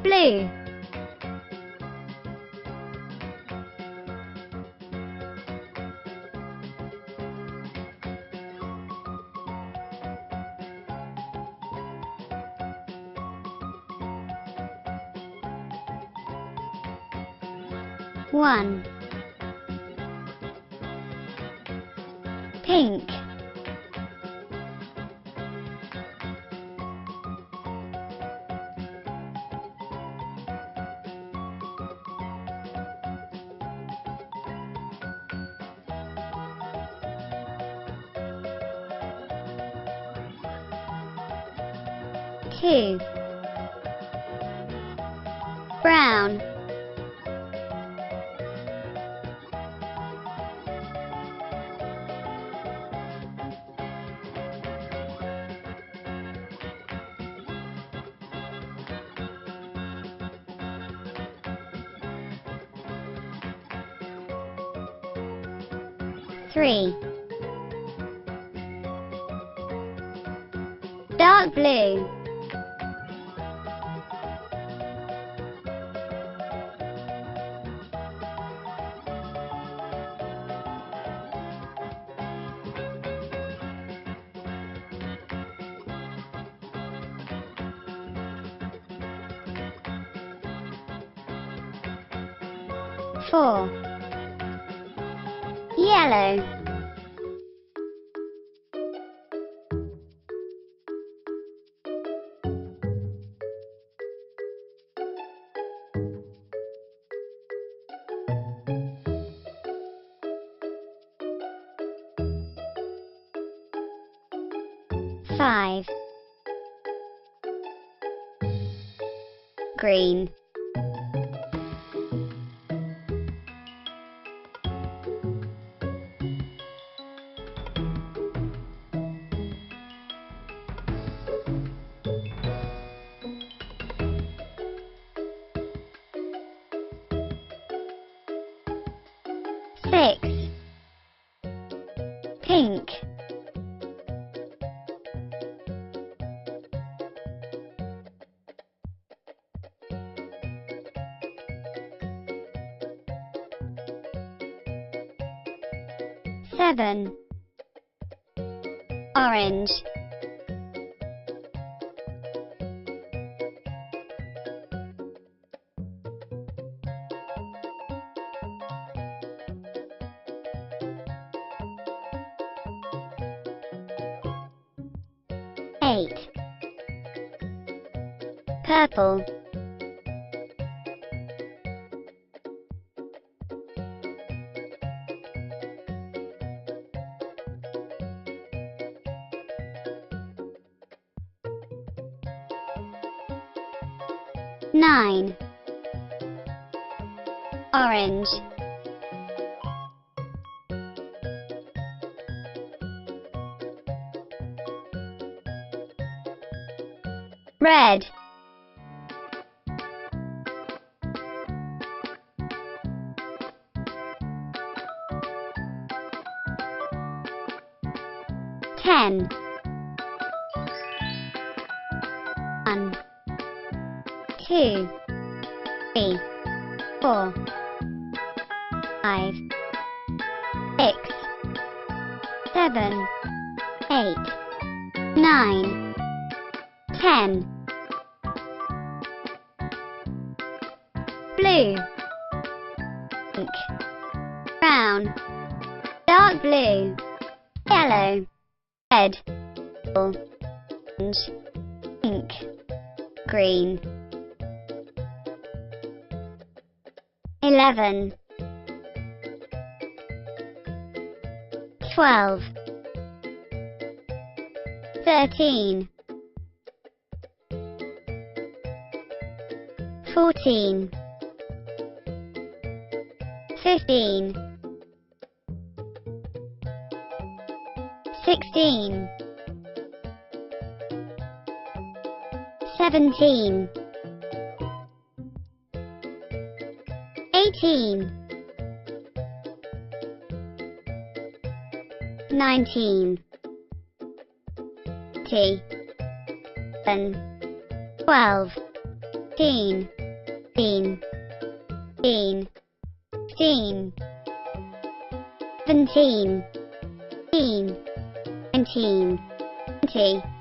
blue, one, pink, two, brown, three, dark blue, four, yellow, five, green, six, pink, seven, orange, eight, purple, nine, orange, red, ten, one, two, three, four, five, six, seven, eight, nine, 10, blue, pink, brown, dark blue, yellow, red, orange, pink, green. 11, 12, 13, 14, 15, 16, 17, 18, 19, 20, 12, 16, 17, 18, 19, 20.